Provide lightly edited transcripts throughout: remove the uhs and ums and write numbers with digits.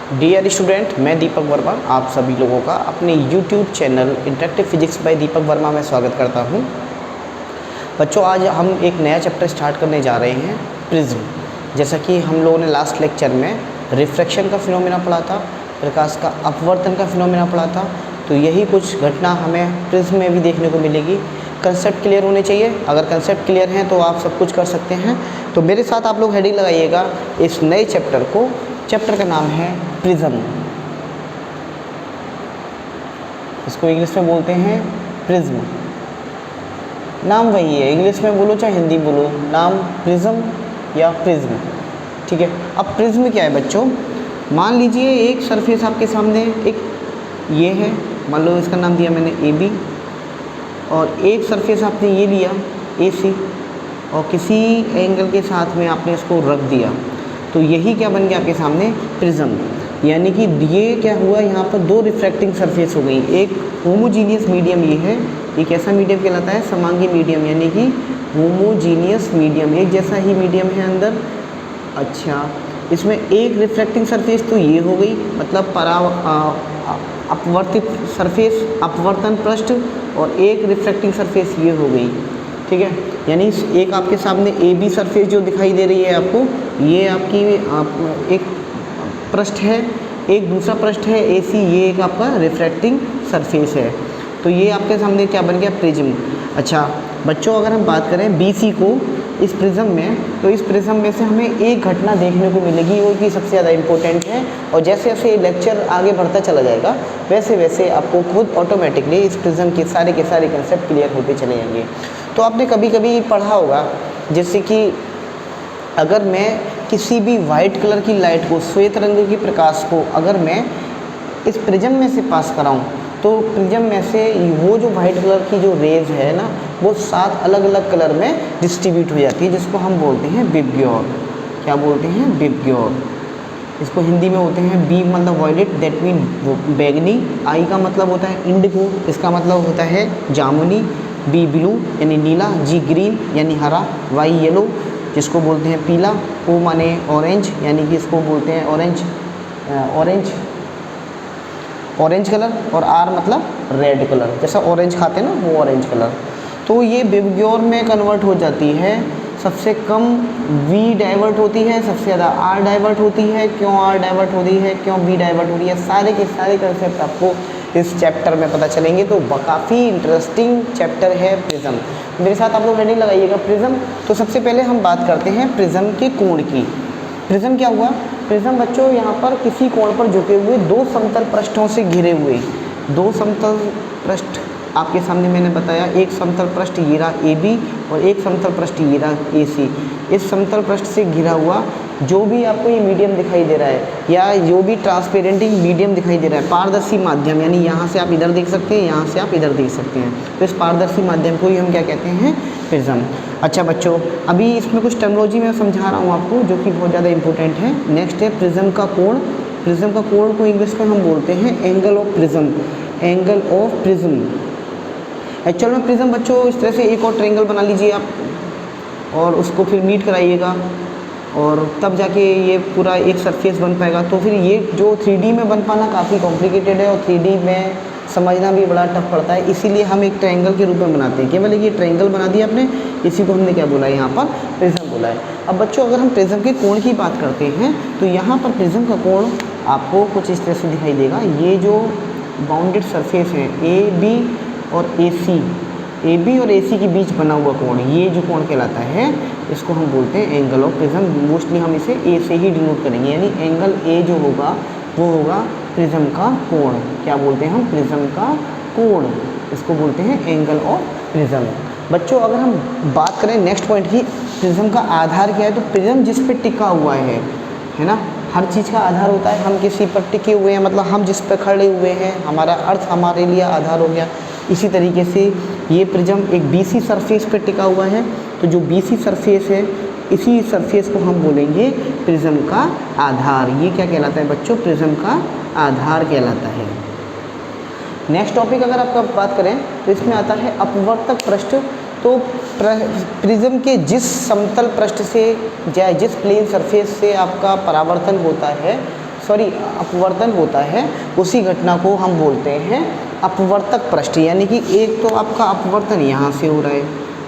Dear student, मैं दीपक वर्मा आप सभी लोगों का अपने YouTube channel interactive physics by Deepak Verma में स्वागत करता हूं। बच्चों, आज हम एक नया चैप्टर स्टार्ट करने जा रहे हैं, प्रिज्म। जैसा कि हम लोगों ने लास्ट लेक्चर में रिफ्रैक्शन का फिनोमेना पढ़ा था, प्रकाश का अपवर्तन का फिनोमेना पढ़ा था, तो यही कुछ घटना हमें प्रिज्म में भी देखने को मिलेगी। कंसेप्ट क्लियर होने चाहिए। अगर कंसेप्ट क्लियर हैं तो आप सब कुछ कर सकते हैं। तो मेरे साथ आप लोग हेडिंग लगाइएगा इस नए चैप्टर को। चैप्टर का नाम है प्रिज्म। इसको इंग्लिश में बोलते हैं प्रिज्म। नाम वही है, इंग्लिश में बोलो चाहे हिंदी बोलो, नाम प्रिज्म या प्रिज्म, ठीक है। अब प्रिज्म क्या है बच्चों? मान लीजिए एक सरफेस आपके सामने एक ये है, मान लो इसका नाम दिया मैंने ए बी, और एक सरफेस आपने ये लिया ए सी, और किसी एंगल के साथ में आपने इसको रख दिया, तो यही क्या बन गया आपके सामने? प्रिज्म। यानी कि ये क्या हुआ, यहाँ पर दो रिफ्रैक्टिंग सरफेस हो गई। एक होमोजीनियस मीडियम ये है, ये कैसा मीडियम कहलाता है? समांगी मीडियम, यानी कि होमोजीनियस मीडियम, एक जैसा ही मीडियम है अंदर। अच्छा, इसमें एक रिफ्रैक्टिंग सरफेस तो ये हो गई, मतलब अपवर्तित सरफेस, अपवर्तन पृष्ठ, और एक रिफ्रैक्टिंग सरफेस ये हो गई, ठीक है। यानी एक आपके सामने ए बी सरफेस जो दिखाई दे रही है आपको, ये आपकी एक पृष्ठ है, एक दूसरा पृष्ठ है ए सी, ये एक आपका रिफ्रैक्टिंग सरफेस है। तो ये आपके सामने क्या बन गया? प्रिज्म। अच्छा बच्चों, अगर हम बात करें बी सी को इस प्रिज्म में, तो इस प्रिज्म में से हमें एक घटना देखने को मिलेगी, वो कि सबसे ज़्यादा इम्पोर्टेंट है। और जैसे जैसे लेक्चर आगे बढ़ता चला जाएगा, वैसे वैसे आपको खुद ऑटोमेटिकली इस प्रिज्म के सारे कंसेप्ट क्लियर होते चले जाएंगे। तो आपने कभी कभी पढ़ा होगा, जैसे कि अगर मैं किसी भी वाइट कलर की लाइट को, श्वेत रंग के प्रकाश को अगर मैं इस प्रिज्म में से पास कराऊं, तो प्रिज्म में से वो जो वाइट कलर की जो रेज है ना, वो 7 अलग अलग कलर में डिस्ट्रीब्यूट हो जाती है, जिसको हम बोलते हैं विबग्योर। क्या बोलते हैं? विबग्योर। इसको हिंदी में होते हैं बी मतलब वॉयलेट, दैट मीन बैगनी, आई का मतलब होता है इंडिगो, इसका मतलब होता है जामुनी, बी ब्लू यानी नीला, जी ग्रीन यानी हरा, वाई येलो जिसको बोलते हैं पीला, ओ माने ऑरेंज यानी कि इसको बोलते हैं ऑरेंज कलर, और आर मतलब रेड कलर, जैसा ऑरेंज खाते हैं ना वो ऑरेंज कलर। तो ये विबग्योर में कन्वर्ट हो जाती है। सबसे कम वी डाइवर्ट होती है, सबसे ज़्यादा आर डाइवर्ट होती है। क्यों आर डाइवर्ट होती है, क्यों वी डाइवर्ट होती है, सारे के सारे कंसेप्ट आपको इस चैप्टर में पता चलेंगे। तो काफ़ी इंटरेस्टिंग चैप्टर है प्रिज्म। मेरे साथ आप लोग हेडिंग लगाइएगा प्रिज्म। तो सबसे पहले हम बात करते हैं प्रिज्म के कोण की। प्रिज्म क्या हुआ? प्रिज्म बच्चों यहाँ पर किसी कोण पर झुके हुए दो समतल पृष्ठों से घिरे हुए, दो समतल पृष्ठ आपके सामने मैंने बताया, एक समतल पृष्ठ ये रहा ए बी, और एक समतल पृष्ठ ये रहा ए सी। इस समतल पृष्ठ से घिरा हुआ जो भी आपको ये मीडियम दिखाई दे रहा है, या जो भी ट्रांसपेरेंटिंग मीडियम दिखाई दे रहा है, पारदर्शी माध्यम, यानी यहाँ से आप इधर देख सकते हैं, यहाँ से आप इधर देख सकते हैं, तो इस पारदर्शी माध्यम को ही हम क्या कहते हैं? प्रिज्म। अच्छा बच्चों, अभी इसमें कुछ टर्मिनोलॉजी मैं समझा रहा हूँ आपको, जो कि बहुत ज़्यादा इंपॉर्टेंट है। नेक्स्ट है प्रिज्म का कोण। प्रिज्म का कोण को इंग्लिश में हम बोलते हैं angle of prism, angle of prism. Actual में प्रिज्म बच्चों इस तरह से एक और ट्रायंगल बना लीजिए आप, और उसको फिर मीट कराइएगा, और तब जाके ये पूरा एक सरफेस बन पाएगा। तो फिर ये जो 3D में बन पाना काफ़ी कॉम्प्लिकेटेड है, और 3D में समझना भी बड़ा टफ पड़ता है, इसीलिए हम एक ट्रायंगल के रूप में बनाते हैं। केवल ये ट्रायंगल बना दिया आपने, इसी को हमने क्या बोला है? यहाँ पर प्रिज्म बोला है। अब बच्चों, अगर हम प्रिज्म के कोण की बात करते हैं, तो यहाँ पर प्रिज्म का कोण आपको कुछ इस तरह से दिखाई देगा। ये जो बाउंडेड सरफेस है ए बी और ए सी, ए बी और ए सी के बीच बना हुआ कोण, ये जो कोण कहलाता है, इसको हम बोलते हैं एंगल ऑफ प्रिज्म। मोस्टली हम इसे ए से ही डिनोट करेंगे, यानी एंगल ए जो होगा वो होगा प्रिज्म का कोण। क्या बोलते हैं हम? प्रिज्म का कोण, इसको बोलते हैं एंगल ऑफ प्रिज्म। बच्चों, अगर हम बात करें नेक्स्ट पॉइंट की, प्रिज्म का आधार क्या है, तो प्रिज्म जिस पे टिका हुआ है ना, हर चीज़ का आधार होता है। हम किसी पर टिके हुए हैं, मतलब हम जिस पर खड़े हुए हैं, हमारा अर्थ हमारे लिए आधार हो गया। इसी तरीके से ये प्रिज्म एक बीसी सरफेस पर टिका हुआ है, तो जो बीसी सरफेस है, इसी सरफेस को हम बोलेंगे प्रिज्म का आधार। ये क्या कहलाता है बच्चों? प्रिज्म का आधार कहलाता है। नेक्स्ट टॉपिक अगर आपका बात करें, तो इसमें आता है अपवर्तक पृष्ठ। तो प्रिज्म के जिस समतल पृष्ठ से या जिस प्लेन सरफेस से आपका परावर्तन होता है, अपवर्तन होता है, उसी घटना को हम बोलते हैं अपवर्तक पृष्ठ। यानी कि एक तो आपका अपवर्तन यहाँ से हो रहा है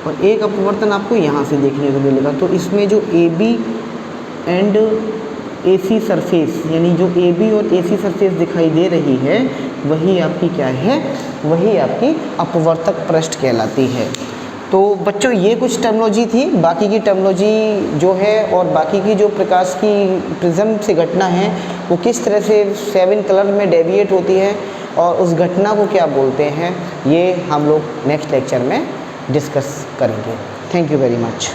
और एक अपवर्तन आपको यहाँ से देखने को मिलेगा। तो इसमें जो AB एंड AC सरफेस, यानी जो AB और AC सरफेस दिखाई दे रही है, वही आपकी क्या है, वही आपकी अपवर्तक पृष्ठ कहलाती है। तो बच्चों ये कुछ टर्मिनोलॉजी थी, बाकी की टर्मिनोलॉजी जो है और बाकी की जो प्रकाश की प्रिज्म से घटना है वो किस तरह से 7 कलर में डेविएट होती है और उस घटना को क्या बोलते हैं, ये हम लोग नेक्स्ट लेक्चर में डिस्कस करेंगे। Thank you very much.